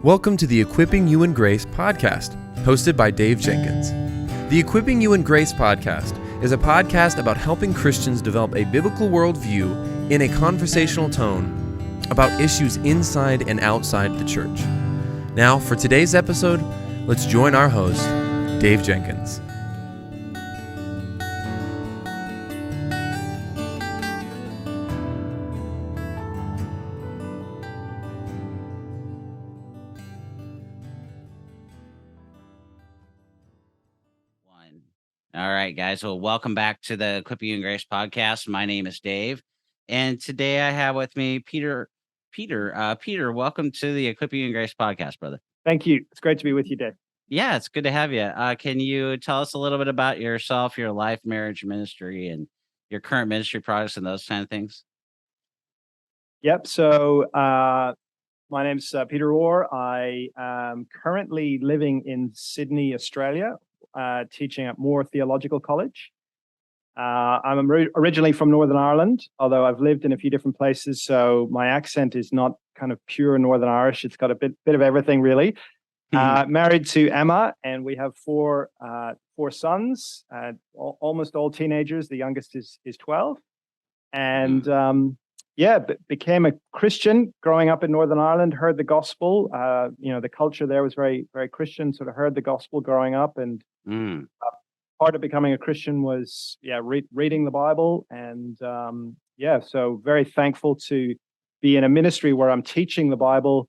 Welcome to the Equipping You in Grace podcast, hosted by Dave Jenkins. The Equipping You in Grace podcast is a podcast about helping Christians develop a biblical worldview in a conversational tone about issues inside and outside the church. Now, for today's episode, let's join our host, Dave Jenkins. All right, guys. Well, welcome back to the Equipping You in Grace podcast. My name is Dave, and today I have with me Peter. Peter, welcome to the Equipping You in Grace podcast, brother. Thank you. It's great to be with you, Dave. Yeah, it's good to have you. Can you tell us a little bit about yourself, your life, marriage, ministry, and your current ministry projects and those kind of things? Yep. So my name's Peter Orr. I am currently living in Sydney, Australia, teaching at Moore Theological College. I'm originally from Northern Ireland, although I've lived in a few different places, so my accent is not kind of pure Northern Irish. It's got a bit of everything, really. Married to Emma, and we have four sons, almost all teenagers. The youngest is 12, and became a Christian growing up in Northern Ireland. Heard the gospel. The culture there was very, very Christian. Sort of heard the gospel growing up, and part of becoming a Christian was reading the Bible, and so very thankful to be in a ministry where I'm teaching the Bible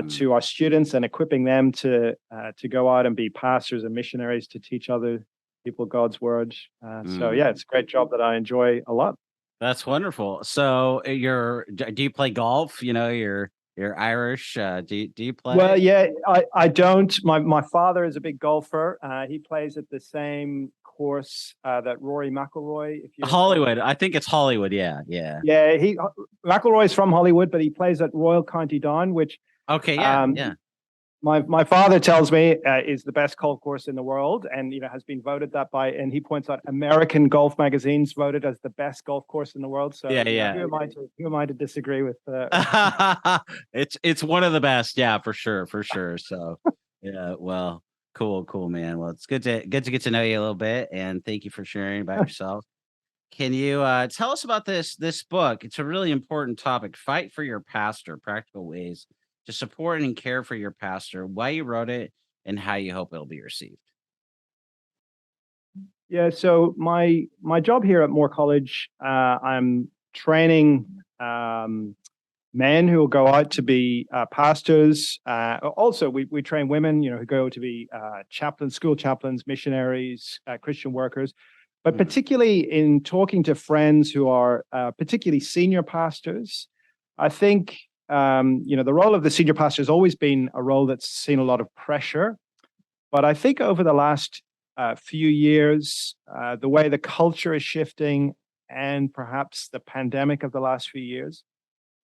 to our students and equipping them to go out and be pastors and missionaries to teach other people God's word. It's a great job that I enjoy a lot. That's wonderful. So do you play golf? You're Irish. Do you play? Well, yeah, I don't. My father is a big golfer. He plays at the same course that Rory McIlroy. Hollywood. I think it's Hollywood. Yeah. Yeah. McIlroy's from Hollywood, but he plays at Royal County Down, which My father tells me is the best golf course in the world, and has been voted that by. And he points out American Golf Magazine's voted as the best golf course in the world. So who am I to disagree with? It's one of the best, yeah, for sure. So well, cool, man. Well, it's good to get to know you a little bit, and thank you for sharing about yourself. Can you tell us about this book? It's a really important topic. Fight for Your Pastor: Practical Ways to Support and Care for Your Pastor, why you wrote it, and how you hope it'll be received. Yeah, so my job here at Moore College, I'm training men who will go out to be pastors. Also, we train women, who go to be chaplains, school chaplains, missionaries, Christian workers. But particularly in talking to friends who are particularly senior pastors, I think the role of the senior pastor has always been a role that's seen a lot of pressure. But I think over the last few years, the way the culture is shifting, and perhaps the pandemic of the last few years,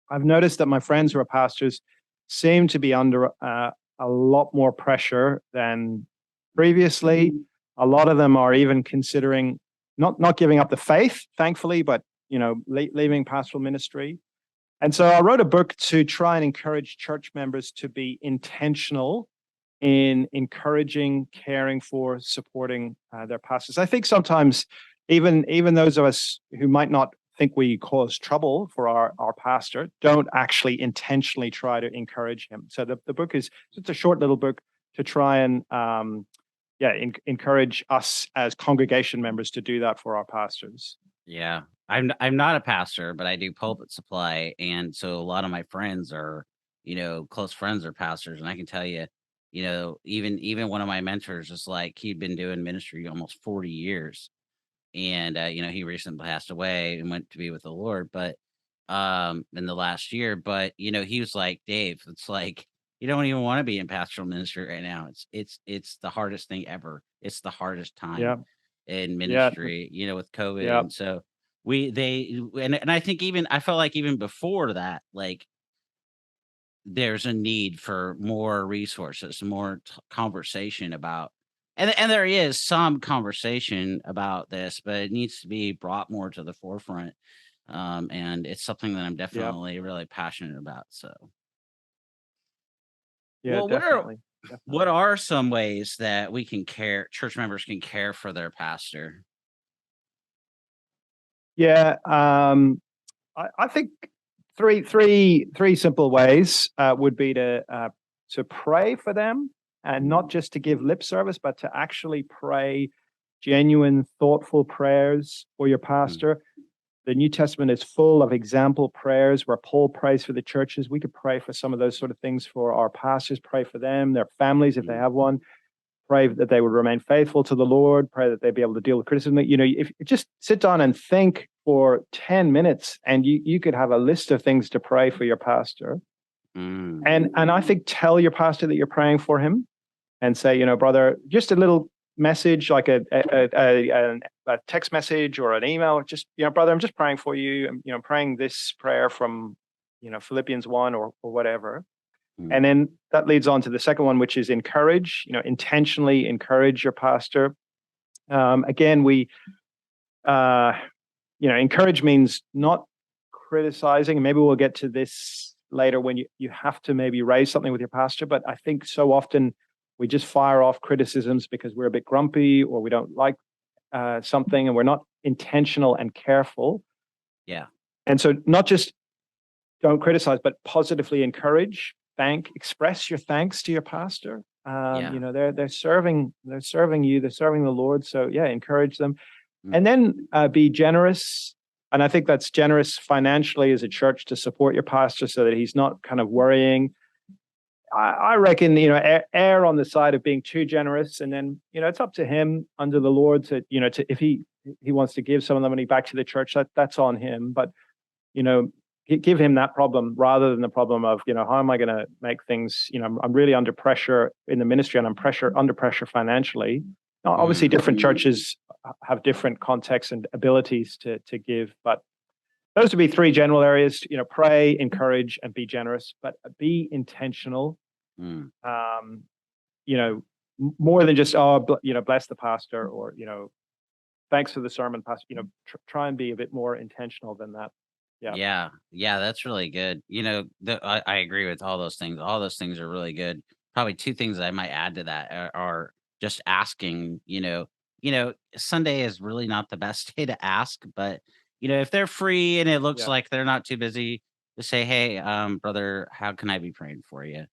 I've noticed that my friends who are pastors seem to be under a lot more pressure than previously. A lot of them are even considering not giving up the faith, thankfully, but leaving pastoral ministry. And so I wrote a book to try and encourage church members to be intentional in encouraging, caring for, supporting their pastors. I think sometimes even those of us who might not think we cause trouble for our pastor don't actually intentionally try to encourage him. So the book is just a short little book to try and encourage us as congregation members to do that for our pastors. Yeah. I'm not a pastor, but I do pulpit supply, and so a lot of my friends are, close friends are pastors, and I can tell you, even one of my mentors is like, he'd been doing ministry almost 40 years, and he recently passed away and went to be with the Lord, but in the last year, but he was like, Dave, it's like you don't even want to be in pastoral ministry right now. It's the hardest thing ever. It's the hardest time in ministry, with COVID, and so. I think I felt like even before that, like there's a need for more resources, more conversation about, and there is some conversation about this, but it needs to be brought more to the forefront. And it's something that I'm definitely really passionate about. So. Yeah, Well, definitely. what are some ways that we can care church members can care for their pastor? Yeah, I think three simple ways would be to pray for them, and not just to give lip service, but to actually pray genuine, thoughtful prayers for your Mm, pastor. The New Testament is full of example prayers where Paul prays for the churches. We could pray for some of those sort of things for our pastors, pray for them, their families if they mm, have one, pray that they would remain faithful to the Lord, pray that they'd be able to deal with criticism. If you just sit down and think for 10 minutes, and you could have a list of things to pray for your pastor. mm, And I think tell your pastor that you're praying for him, and say, brother, just a little message, like a text message or an email, just, brother, I'm just praying for you. I'm praying this prayer from, Philippians 1 or whatever. mm. And then that leads on to the second one, which is encourage, intentionally encourage your pastor. Again, uh, encourage means not criticizing. And maybe we'll get to this later when you have to maybe raise something with your pastor. But I think so often we just fire off criticisms because we're a bit grumpy or we don't like something, and we're not intentional and careful. Yeah. And so not just don't criticize, but positively encourage, express your thanks to your pastor. Yeah. They're serving you, they're serving the Lord. So yeah, encourage them. Mm, And then be generous. And I think that's generous financially as a church to support your pastor so that he's not kind of worrying. I reckon, err on the side of being too generous. And then, it's up to him under the Lord to if he wants to give some of the money back to the church, that's on him. But, give him that problem rather than the problem of, how am I going to make things, I'm really under pressure in the ministry, and I'm under pressure financially. Now, obviously, mm. different churches have different contexts and abilities to give, but those would be three general areas. Pray, encourage, and be generous, but be intentional. Mm. Um, more than just bless the pastor, or thanks for the sermon, pastor. Try and be a bit more intentional than that. Yeah. Yeah, yeah, that's really good. I agree with all those things. All those things are really good. Probably two things I might add to that are just asking. Sunday is really not the best day to ask, but if they're free and it looks Yeah. like they're not too busy, to say, "Hey, brother, how can I be praying for you?"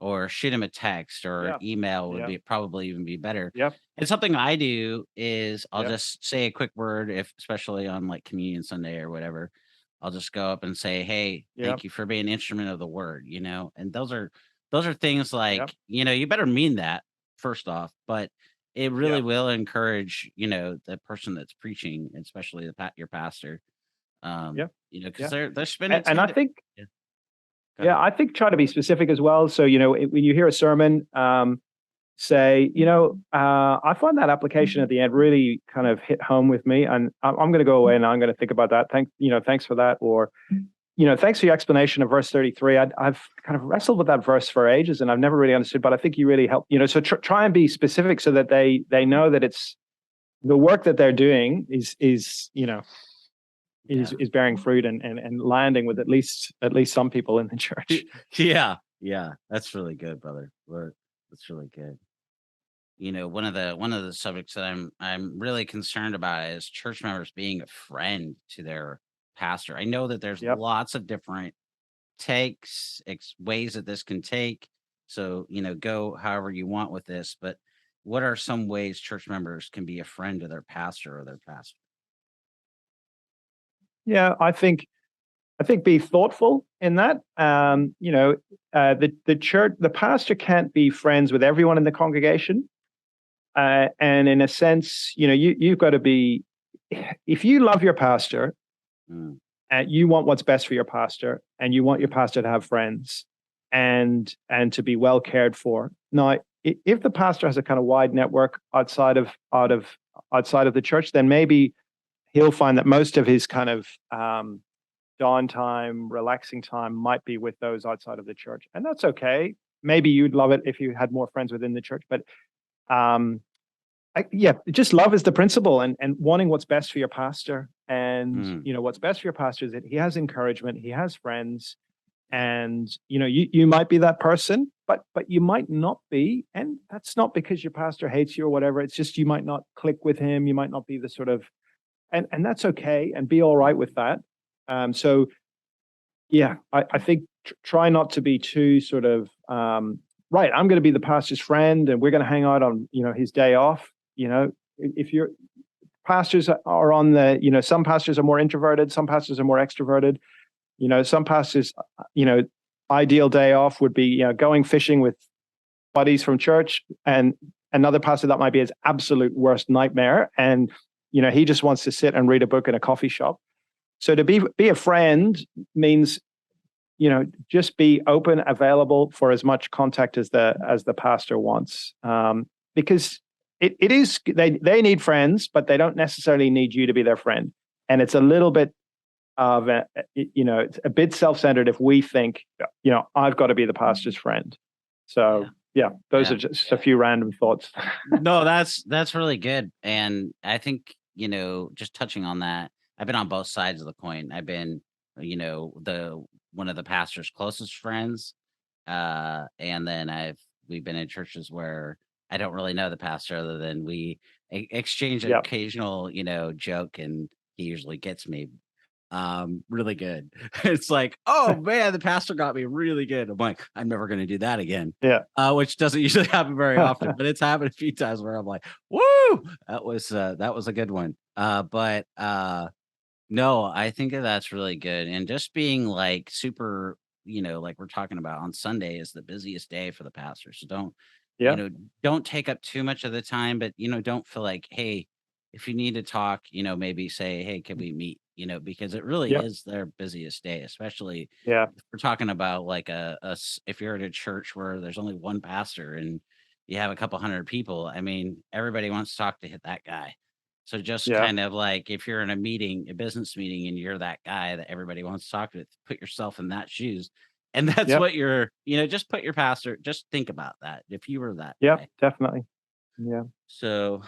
Or shoot him a text or an Yeah. email would Yeah. be probably even be better. Yep. And something I do is I'll Yep. just say a quick word, if especially on like Communion Sunday or whatever. I'll just go up and say, "Hey, Yep. thank you for being an instrument of the word," And those are things Yep. like, you better mean that first off, but it really Yep. will encourage, the person that's preaching, especially your pastor. Yep. Because Yeah. they're spending And time I think, yeah, go ahead. I think try to be specific as well. So, when you hear a sermon, say, I find that application at the end really kind of hit home with me, and I'm going to go away and I'm going to think about that. Thanks for that. Or, thanks for your explanation of verse 33. I've kind of wrestled with that verse for ages and I've never really understood, but I think you really help, so try and be specific so that they know that it's the work that they're doing Yeah. is bearing fruit and landing with at least some people in the church. Yeah. Yeah. That's really good, brother. That's really good. One of the subjects that I'm really concerned about is church members being a friend to their pastor. I know that there's Yep. lots of different ways that this can take. So, go however you want with this, but what are some ways church members can be a friend to their pastor or their pastor? Yeah, I think be thoughtful in that. The pastor can't be friends with everyone in the congregation, and in a sense, you've got to be. If you love your pastor Mm, and you want what's best for your pastor, and you want your pastor to have friends, and to be well cared for. Now, if the pastor has a kind of wide network outside of the church, then maybe he'll find that most of his kind of dawn time, relaxing time might be with those outside of the church. And that's okay. Maybe you'd love it if you had more friends within the church, but um, just love is the principle, and wanting what's best for your pastor. And, mm, what's best for your pastor is that he has encouragement, he has friends, and, you might be that person, but you might not be, and that's not because your pastor hates you or whatever. It's just you might not click with him. You might not be the sort of, and that's okay, and be all right with that. So yeah, I think try not to be too sort of right. I'm going to be the pastor's friend, and we're going to hang out on his day off. If you're pastors are on the, some pastors are more introverted, some pastors are more extroverted. Some pastors, ideal day off would be, going fishing with buddies from church, and another pastor that might be his absolute worst nightmare. And, he just wants to sit and read a book in a coffee shop. So to be a friend means, just be open, available for as much contact as the pastor wants. Because it is, they need friends, but they don't necessarily need you to be their friend. And it's a little bit of it's a bit self-centered if we think, I've got to be the pastor's friend. So those are just a few random thoughts. No, that's really good. And I think, just touching on that, I've been on both sides of the coin. I've been, one of the pastor's closest friends. And then we've been in churches where I don't really know the pastor other than we exchange an occasional, joke, and he usually gets me really good. It's like, oh man, the pastor got me really good. I'm like, I'm never going to do that again. Yeah. Which doesn't usually happen very often, but it's happened a few times where I'm like, woo, that was a good one. But no, I think that's really good. And just being like super, like we're talking about on Sunday is the busiest day for the pastor. So don't take up too much of the time, but don't feel like, hey, if you need to talk, maybe say, hey, can we meet? Because it really is their busiest day, especially if we're talking about like if you're at a church where there's only one pastor and you have a couple hundred people. I mean, everybody wants to talk to that guy. So just kind of like if you're in a business meeting, and you're that guy that everybody wants to talk to, put yourself in that shoes. And that's what just put your pastor, just think about that. If you were that guy. Definitely. Yeah. So,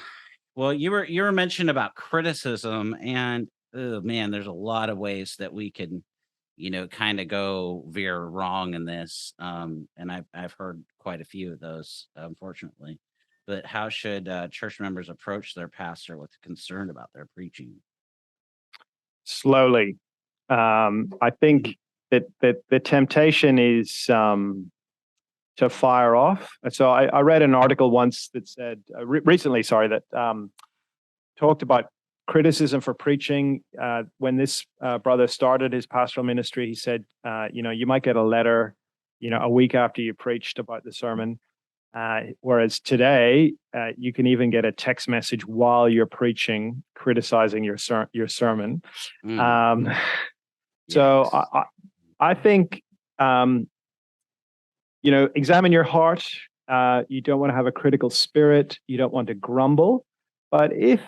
well, you were mentioning about criticism, and oh man, there's a lot of ways that we can, kind of go veer wrong in this. And I've heard quite a few of those, unfortunately. But how should church members approach their pastor with concern about their preaching? Slowly. I think that the temptation is to fire off. So I read an article once that said recently, that talked about criticism for preaching. When this brother started his pastoral ministry, he said, you might get a letter, a week after you preached about the sermon. Whereas today, you can even get a text message while you're preaching, criticizing your sermon. So I think, examine your heart. You don't want to have a critical spirit. You don't want to grumble. But if,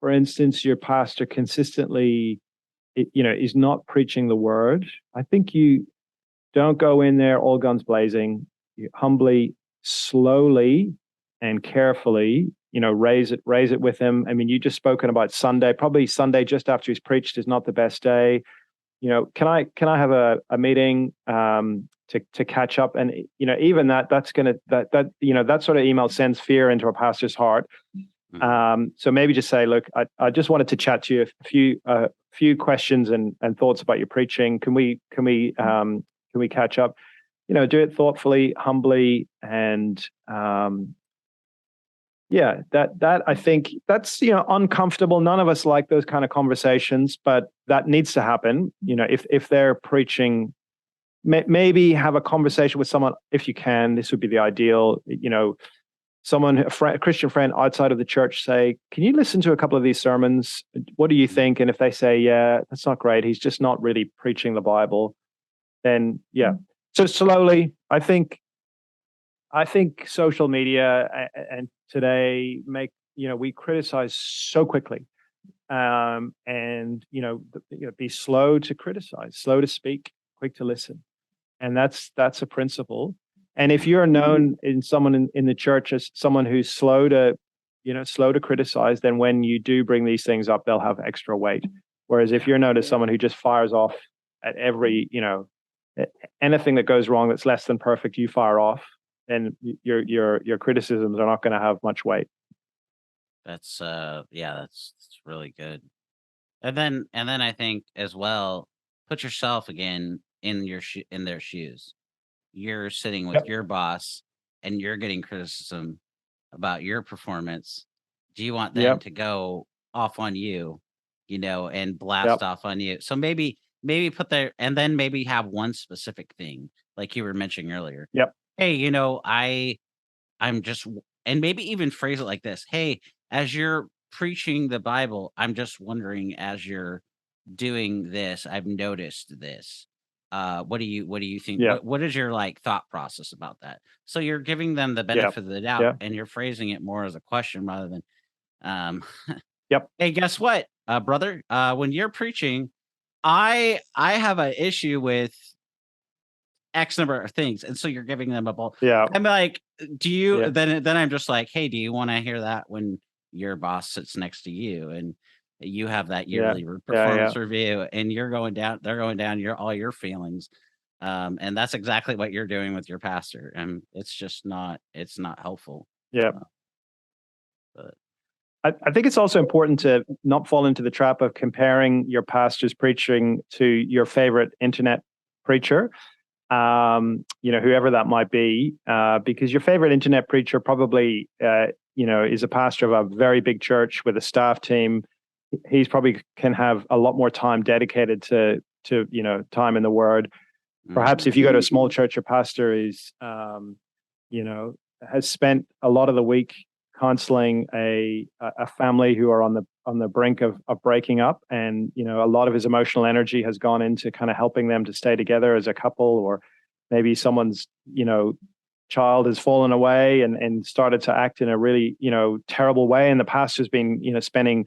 for instance, your pastor consistently, is not preaching the word, I think you don't go in there all guns blazing. You humbly, slowly, and carefully, raise it with him. I mean, you just spoken about Sunday. Probably Sunday just after he's preached is not the best day. Can I have a meeting to catch up? And even that's gonna that sort of email sends fear into a pastor's heart. So maybe just say, look, I just wanted to chat to you a few questions and thoughts about your preaching. Can we catch up? Do it thoughtfully, humbly, and that I think that's uncomfortable. None of us like those kind of conversations, but that needs to happen. If they're preaching, maybe have a conversation with someone if you can. This would be the ideal. A Christian friend outside of the church, say, can you listen to a couple of these sermons? What do you think? And if they say, yeah, that's not great, he's just not really preaching the Bible, then so slowly, I think social media and today we criticize so quickly, and be slow to criticize, slow to speak, quick to listen, and that's a principle. And if you're known in someone in the church as someone who's slow to criticize, then when you do bring these things up, they'll have extra weight. Whereas if you're known as someone who just fires off at every anything that goes wrong that's less than perfect, you fire off, then your criticisms are not going to have much weight. That's that's really good. And then I think as well, put yourself again in in their shoes. You're sitting with Yep. your boss and you're getting criticism about your performance. Do you want them Yep. to go off on you, and blast Yep. off on you? So maybe put there, and then maybe have one specific thing like you were mentioning earlier. Yep. Hey, I'm just, and maybe even phrase it like this. Hey, as you're preaching the Bible, I'm just wondering, as you're doing this, I've noticed this. What do you think? Yep. What is your like thought process about that? So you're giving them the Yep. benefit of the doubt, Yep. and you're phrasing it more as a question rather than, um, Yep. hey, guess what, brother? When you're preaching, I have an issue with X number of things, and so you're giving them a ball. Yeah. I'm like, do you? Yeah. Then I'm just like, hey, do you want to hear that when your boss sits next to you and you have that Yeah. yearly Yeah. performance review, and you're going down, they're going down all your feelings, and that's exactly what you're doing with your pastor, and it's not helpful. Yeah. Uh, but I think it's also important to not fall into the trap of comparing your pastor's preaching to your favorite internet preacher, whoever that might be, because your favorite internet preacher probably, is a pastor of a very big church with a staff team. He's probably can have a lot more time dedicated to time in the Word. Perhaps if you go to a small church, your pastor is, has spent a lot of the week counseling a family who are on the brink of breaking up, and a lot of his emotional energy has gone into kind of helping them to stay together as a couple, or maybe someone's child has fallen away and started to act in a really terrible way, and the pastor's been spending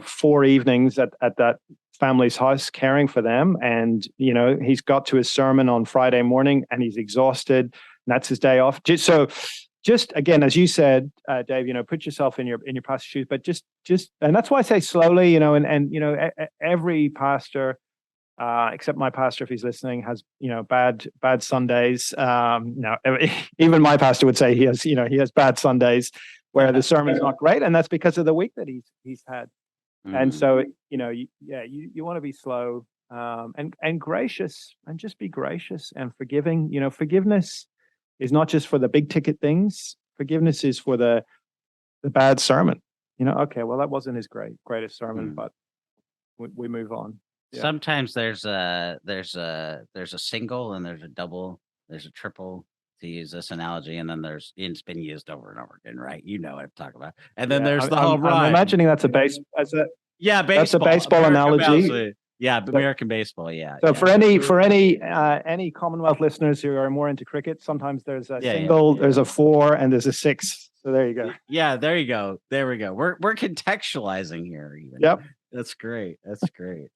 4 evenings at that family's house caring for them, and he's got to his sermon on Friday morning and he's exhausted, and that's his day off. Just again, as you said, Dave, put yourself in your pastor's shoes, but just, and that's why I say slowly, every pastor, except my pastor, if he's listening, has, bad Sundays. No, even my pastor would say he has bad Sundays where the sermon's not great, and that's because of the week that he's had. And so, you want to be slow, and gracious, and just be gracious and forgiving. Forgiveness is not just for the big ticket things. Forgiveness is for the bad sermon. Okay, well, that wasn't his greatest sermon, but we move on. Yeah. Sometimes there's a single and there's a double, there's a triple, to use this analogy, and then it's been used over and over again, right? You know what I'm talking about. And then there's the home run. I'm imagining that's a baseball. That's a baseball American analogy. American baseball. Yeah. So for any Commonwealth listeners who are more into cricket, sometimes there's a single, there's a 4, and there's a 6. So there you go. Yeah, there you go. There we go. We're contextualizing here. Even. Yep. That's great. That's great.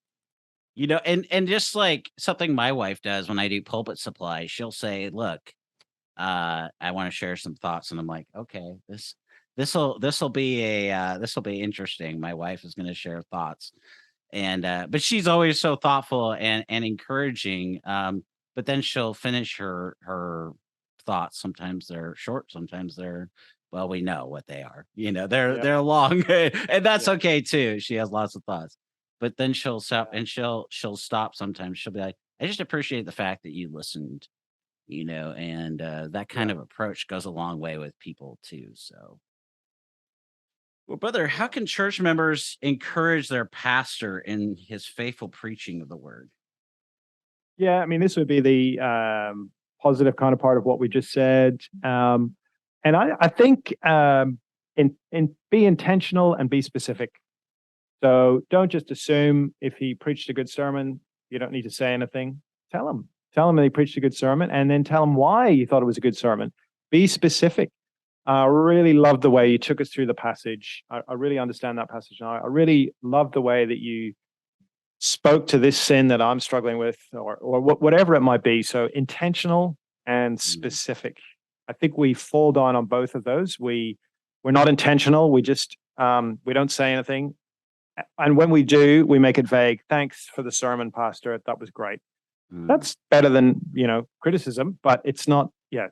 And just like something my wife does when I do pulpit supply, she'll say, "Look, I want to share some thoughts," and I'm like, "Okay, this'll be interesting." My wife is going to share thoughts, and but she's always so thoughtful and encouraging. But then she'll finish her thoughts. Sometimes they're short, sometimes they're, well, we know what they are. They're long, and that's okay too. She has lots of thoughts, but then she'll stop, and she'll stop. Sometimes she'll be like, "I just appreciate the fact that you listened." And that kind of approach goes a long way with people too. So, well, brother, how can church members encourage their pastor in his faithful preaching of the word? Yeah, I mean, this would be the positive kind of part of what we just said. And I think in be intentional and be specific. So don't just assume if he preached a good sermon, you don't need to say anything. Tell him that he preached a good sermon, and then tell him why you thought it was a good sermon. Be specific. I really love the way you took us through the passage. I really understand that passage now. I really love the way that you spoke to this sin that I'm struggling with, or whatever it might be. So intentional and specific. I think we fall down on both of those. We're not intentional. We just we don't say anything, and when we do, we make it vague. Thanks for the sermon, Pastor. That was great. That's better than criticism, but it's not. Yeah,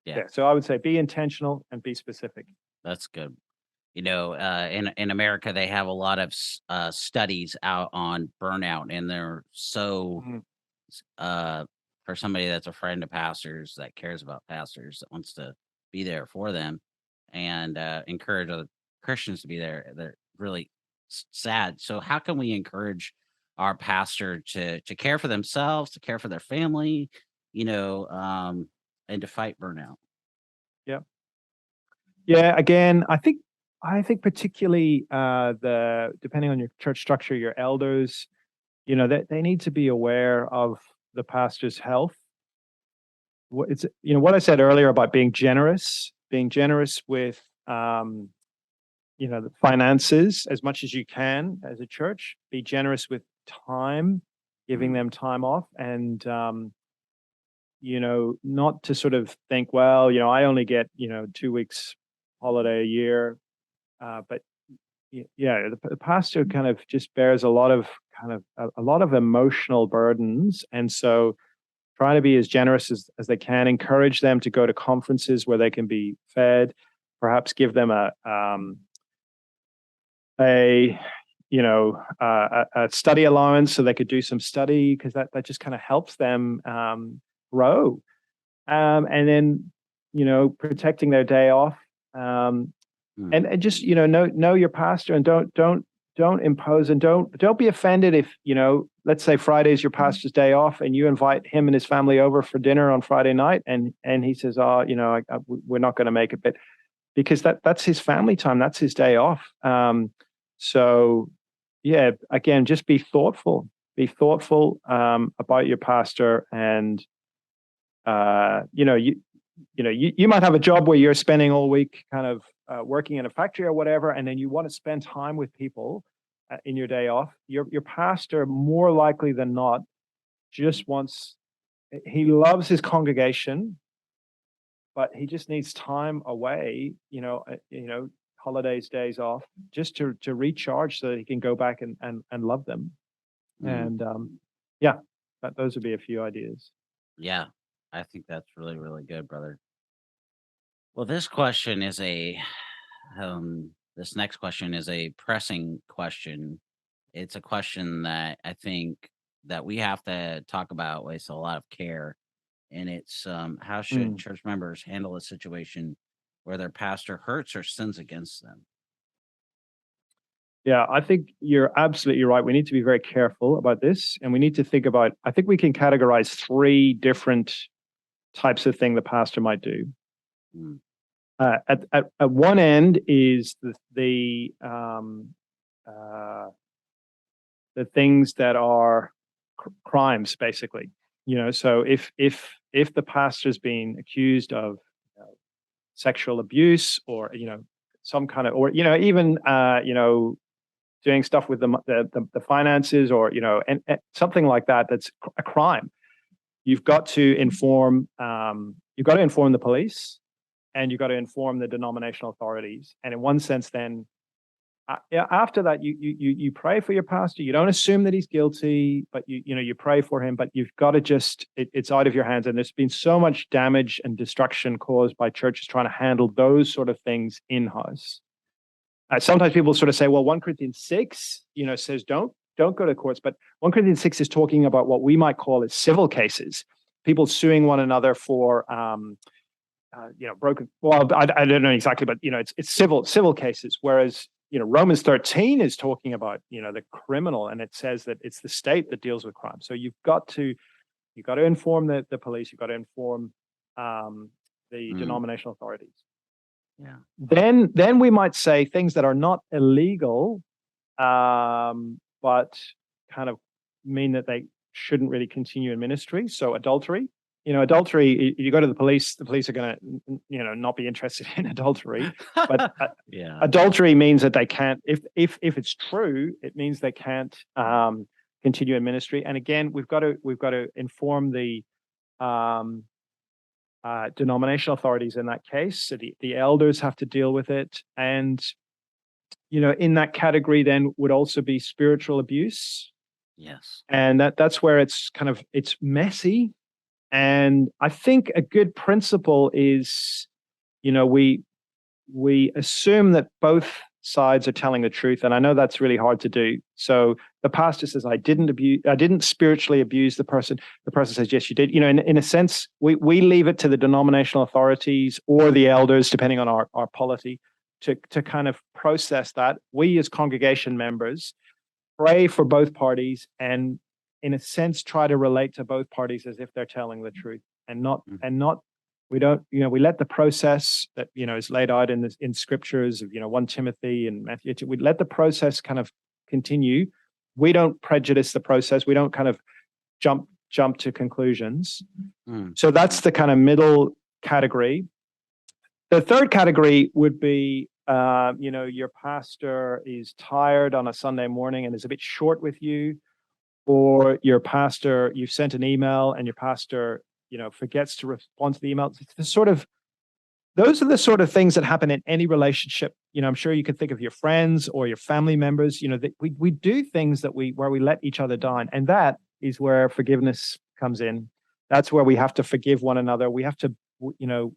Yeah. So I would say be intentional and be specific. That's good. In America, they have a lot of studies out on burnout, and they're so Mhm. uh, for somebody that's a friend of pastors that cares about pastors that wants to be there for them and encourage other Christians to be there. They're really sad. So, how can we encourage our pastor to care for themselves, to care for their family, you know, um, and to fight burnout? Yeah. Yeah. Again, I think particularly the depending on your church structure, your elders, they need to be aware of the pastor's health. It's what I said earlier about being generous with the finances as much as you can as a church. Be generous with time, giving Mm, them time off, and not to sort of think, well, I only get 2 weeks holiday a year, but yeah, the pastor kind of just bears a lot of kind of a lot of emotional burdens, and so try to be as generous as they can. Encourage them to go to conferences where they can be fed. Perhaps give them a a study allowance so they could do some study, because that just kind of helps them grow. And then protecting their day off. Um, mm, and just know your pastor, and don't impose, and don't be offended if let's say Friday's your pastor's day off and you invite him and his family over for dinner on Friday night, and he says, oh, we're not going to make it, but because that's his family time, that's his day off. So yeah, again, just be thoughtful about your pastor. And you might have a job where you're spending all week kind of working in a factory or whatever, and then you want to spend time with people in your day off. Your pastor, more likely than not, just wants he loves his congregation, but he just needs time away. Holidays, days off, just to recharge so that he can go back and love them. mm. And yeah, those would be a few ideas. Yeah, I think that's really, really good, brother. Well, this next question is a pressing question. It's a question that I think that we have to talk about with a lot of care. And it's how should Mm. church members handle a situation where their pastor hurts or sins against them? Yeah, I think you're absolutely right. We need to be very careful about this, and we need to think about. I think we can categorize three different types of thing the pastor might do. Mm, At one end is uh, the things that are crimes, basically. So if the pastor's being accused of sexual abuse, or some kind of, or even doing stuff with the finances, or and something like that, that's a crime. You've got to inform the police, and you've got to inform the denominational authorities. And in one sense, then yeah, after that, you pray for your pastor. You don't assume that he's guilty, but you pray for him. But you've got to it's out of your hands. And there's been so much damage and destruction caused by churches trying to handle those sort of things in house. Sometimes people sort of say, well, 1 Corinthians 6, says don't go to courts, but 1 Corinthians 6 is talking about what we might call as civil cases, people suing one another for broken. Well, I don't know exactly, but it's civil cases. Whereas Romans 13 is talking about the criminal, and it says that it's the state that deals with crime. So you've got to inform the police. You've got to inform the mm, denominational authorities. yeah. Then we might say things that are not illegal, but kind of mean that they shouldn't really continue in ministry. So adultery. Adultery, you go to the police are going to, not be interested in adultery. But Yeah. adultery means that they can't, if it's true, it means they can't continue in ministry. And again, we've got to inform the denominational authorities in that case. So the elders have to deal with it. And in that category then would also be spiritual abuse. Yes. And that's where it's messy. And I think a good principle is, we assume that both sides are telling the truth, and I know that's really hard to do. So the pastor says, I didn't spiritually abuse the person. The person says, yes, you did. In a sense, we leave it to the denominational authorities or the elders, depending on our polity, to kind of process that. We as congregation members pray for both parties, and in a sense try to relate to both parties as if they're telling the truth, and not we don't, we let the process that is laid out in scriptures of 1 Timothy and Matthew. We let the process kind of continue. We don't prejudice the process. We don't kind of jump to conclusions. So that's the kind of middle category. The third category would be, your pastor is tired on a Sunday morning and is a bit short with you, or your pastor, you've sent an email and your pastor, forgets to respond to the email. Those are the sort of things that happen in any relationship. I'm sure you could think of your friends or your family members. That we do things where we let each other down, and that is where forgiveness comes in. That's where we have to forgive one another. We have to, the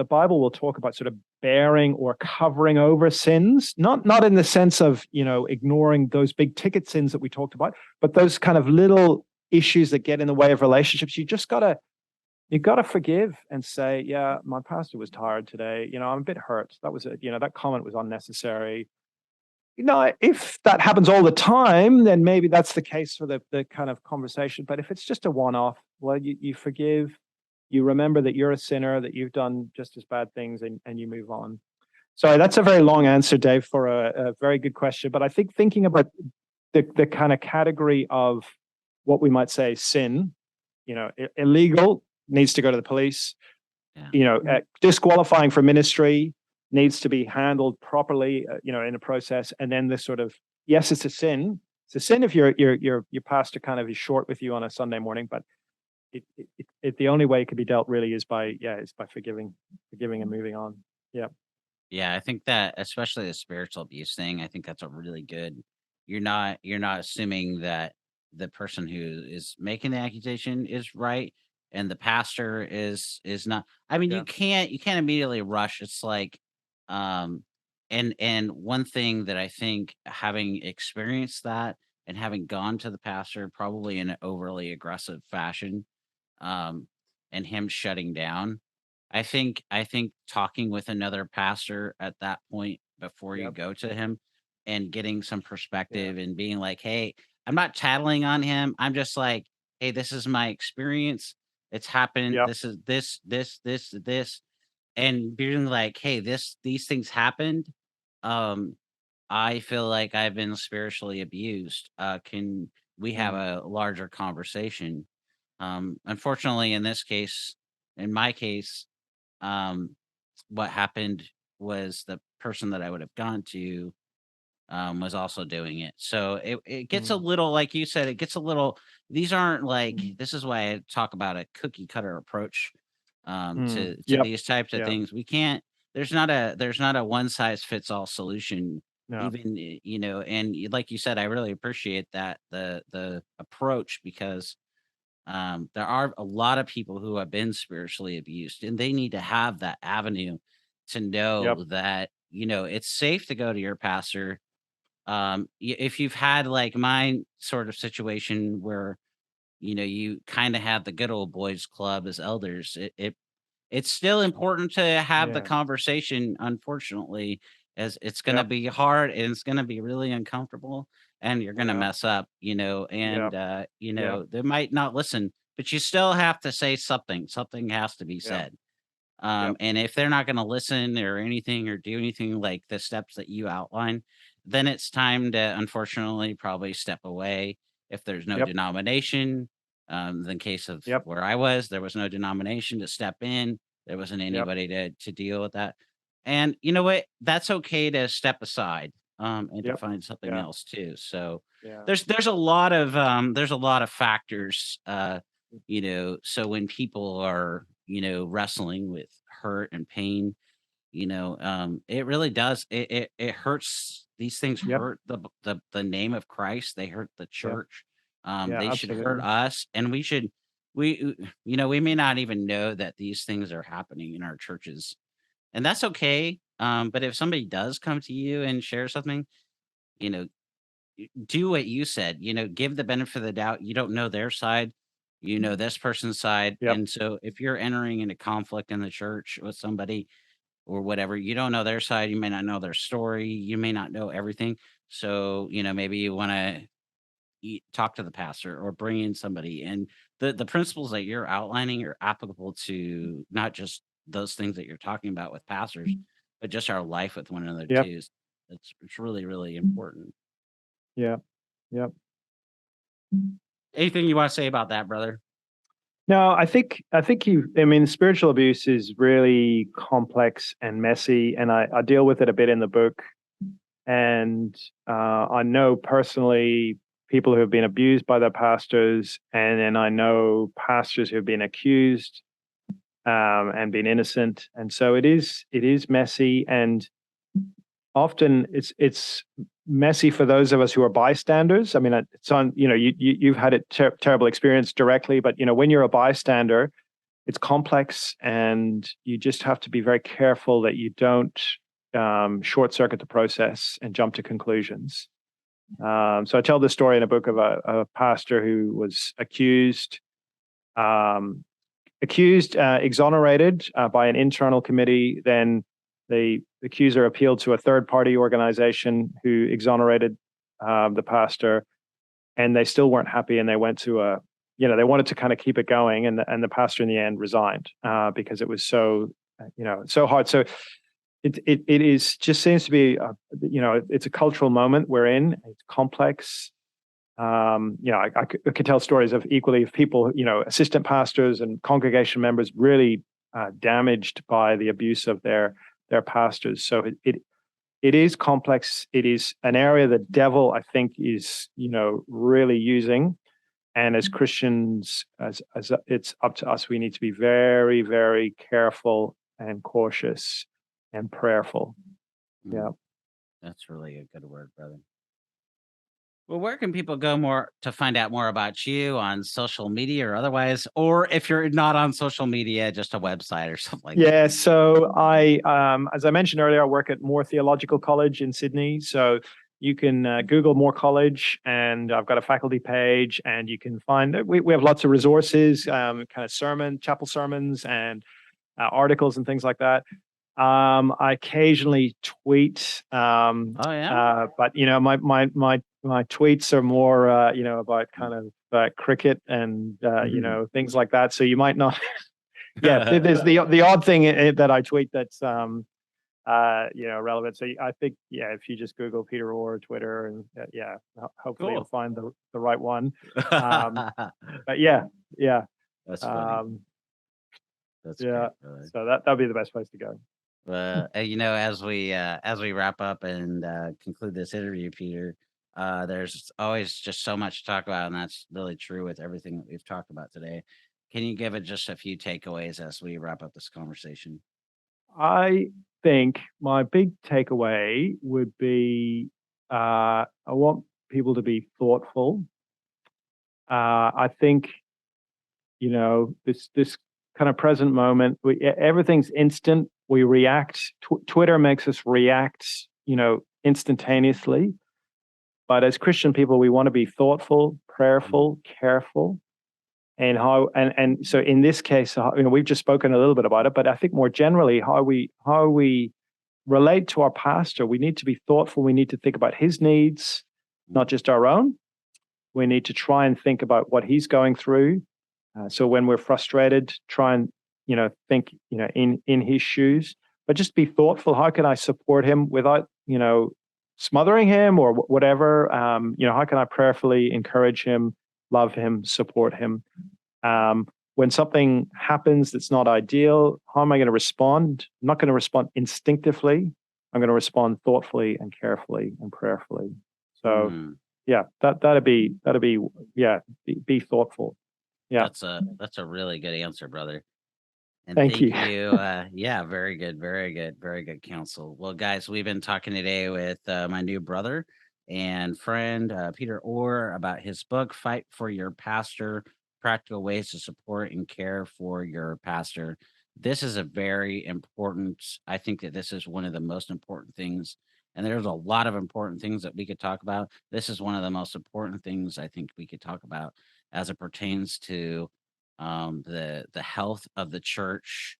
Bible will talk about sort of bearing or covering over sins, not in the sense of ignoring those big ticket sins that we talked about, but those kind of little issues that get in the way of relationships. You gotta forgive and say, yeah, my pastor was tired today. I'm a bit hurt. That comment was unnecessary. If that happens all the time, then maybe that's the case for the kind of conversation. But if it's just a one-off, well, you forgive. You remember that you're a sinner, that you've done just as bad things, and you move on. Sorry, that's a very long answer, Dave, for a very good question. But I think thinking about the kind of category of what we might say sin, illegal, needs to go to the police. Disqualifying for ministry needs to be handled properly, in a process. And then this sort of, yes, it's a sin. It's a sin if your pastor kind of is short with you on a Sunday morning, but the only way it could be dealt really is by forgiving and moving on. Yeah, I think that especially the spiritual abuse thing, I think that's a really good. You're not assuming that the person who is making the accusation is right and the pastor is not. I mean, Yeah. you can't immediately rush. It's like, um, and one thing that I think, having experienced that and having gone to the pastor probably in an overly aggressive fashion, um, and him shutting down. I think talking with another pastor at that point before you Yep. go to him and getting some perspective and being like, hey, I'm not tattling on him. I'm just like, hey, this is my experience. It's happened. Yep. This is this, and being like, hey, these things happened. Um, I feel like I've been spiritually abused. Can we have a larger conversation? Unfortunately, in my case, um, what happened was the person that I would have gone to, was also doing it. So it gets a little, like you said, it gets a little, these aren't like, this is why I talk about a cookie cutter approach, to Yep. these types of Yeah. things. We can't, there's not a one size fits all solution, No. even, and like you said, I really appreciate that, the approach, because there are a lot of people who have been spiritually abused, and they need to have that avenue to Yep. know that, it's safe to go to your pastor. If you've had like my sort of situation where, you kind of have the good old boys club as elders, it's still important to have the Yeah. conversation, unfortunately, as it's going to Yep. be hard and it's going to be really uncomfortable, and you're going to Yep. mess up, and Yep. Yep. they might not listen, but you still have to say something. Something has to be Yep. said. Yep. And if they're not going to listen or anything or do anything like the steps that you outline, then it's time to, unfortunately, probably step away. If there's no Yep. denomination, in case of Yep. where I was, there was no denomination to step in. There wasn't Yep. anybody to deal with that. And you know what? That's okay to step aside, and to Yep. find something Yeah. else too. So Yeah. there's a lot of factors, so when people are, wrestling with hurt and pain, it really does, it hurts. These things Yep. hurt the name of Christ. They hurt the Yep. church. Yeah, They should hurt absolutely. us, and we may not even know that these things are happening in our churches, and that's okay. But if somebody does come to you and share something, you know, do what you said, give the benefit of the doubt. You don't know their side, you know this person's side. Yep. And so if you're entering into conflict in the church with somebody or whatever, you don't know their side, you may not know their story, you may not know everything. So, maybe you want to talk to the pastor or bring in somebody. And the principles that you're outlining are applicable to not just those things that you're talking about with pastors, but just our life with one another Yep. too. It's really, really important. Yep. Yep. Anything you want to say about that, brother? No, I mean, spiritual abuse is really complex and messy, and I deal with it a bit in the book. And I know personally people who have been abused by their pastors, and then I know pastors who have been accused and been innocent. And so it is messy, and often it's messy for those of us who are bystanders. I mean, it's on, you've had a terrible experience directly, but when you're a bystander, it's complex, and you just have to be very careful that you don't short circuit the process and jump to conclusions. So I tell this story in a book of a pastor who was um, exonerated by an internal committee. Then the accuser appealed to a third party organization who exonerated the pastor, and they still weren't happy. And they went to they wanted to kind of keep it going. And the pastor in the end resigned because it was so hard. So it is just seems to be, it's a cultural moment we're in. It's complex. I could tell stories of people, assistant pastors and congregation members really damaged by the abuse of their pastors. So it is complex. It is an area the devil, I think, is really using. And as Christians, as it's up to us, we need to be very, very careful and cautious and prayerful. Yeah. Mm, that's really a good word, brother. Well, where can people go more to find out more about you on social media or otherwise? Or if you're not on social media, just a website or something like that. Yeah, so as I mentioned earlier, I work at Moore Theological College in Sydney. So you can Google Moore College, and I've got a faculty page, and you can find we have lots of resources, kind of chapel sermons, and articles and things like that. I occasionally tweet, Oh yeah. but my tweets are more about kind of cricket and things like that. So you might not. Yeah, there's the odd thing that I tweet that's relevant. So I think, yeah, if you just Google Peter Orr Twitter, and hopefully you'll Cool. find the right one. But yeah, That's funny. um, That's yeah. great, brother. So that'd be the best place to go. As we wrap up and conclude this interview, Peter, there's always just so much to talk about, and that's really true with everything that we've talked about today. Can you give it just a few takeaways as we wrap up this conversation? I think my big takeaway would be I want people to be thoughtful. I think this kind of present moment, everything's instant. We react. Twitter makes us react, instantaneously. But as Christian people, we want to be thoughtful, prayerful, careful, and so in this case, we've just spoken a little bit about it, but I think more generally, how we relate to our pastor, we need to be thoughtful. We need to think about his needs, not just our own. We need to try and think about what he's going through. So when we're frustrated, try and think in his shoes, but just be thoughtful. How can I support him without smothering him or whatever? How can I prayerfully encourage him, love him, support him? When something happens that's not ideal, how am I going to respond? I'm not going to respond instinctively. I'm going to respond thoughtfully and carefully and prayerfully. So yeah, that'd be be thoughtful. Yeah. That's a really good answer, brother. And Thank you. Yeah, very good, very good, very good counsel. Well, guys, we've been talking today with my new brother, and friend, Peter Orr, about his book, Fight for Your Pastor: Practical Ways to Support and Care for Your Pastor. This is a very important, I think that this is one of the most important things. And there's a lot of important things that we could talk about. This is one of the most important things I think we could talk about as it pertains to the health of the church.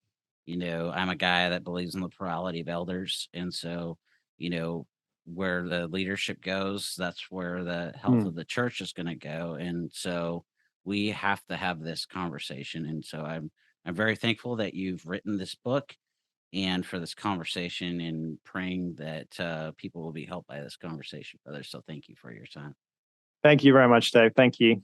I'm a guy that believes in the plurality of elders, and so you know where the leadership goes, that's where the health of the church is going to go. And so we have to have this conversation. And so I'm very thankful that you've written this book and for this conversation, and praying that people will be helped by this conversation, brother. So thank you for your time. Thank you very much, Dave. Thank you.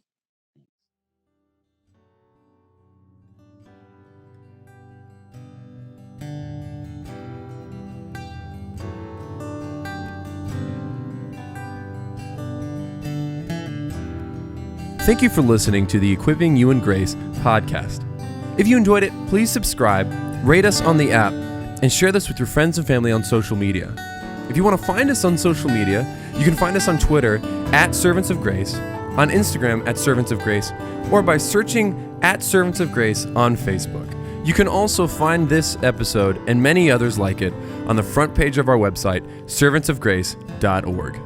Thank you for listening to the Equipping You in Grace podcast. If you enjoyed it, please subscribe, rate us on the app, and share this with your friends and family on social media. If you want to find us on social media, you can find us on Twitter @Servants of Grace, on Instagram @Servants of Grace, or by searching @Servants of Grace on Facebook. You can also find this episode and many others like it on the front page of our website, servantsofgrace.org.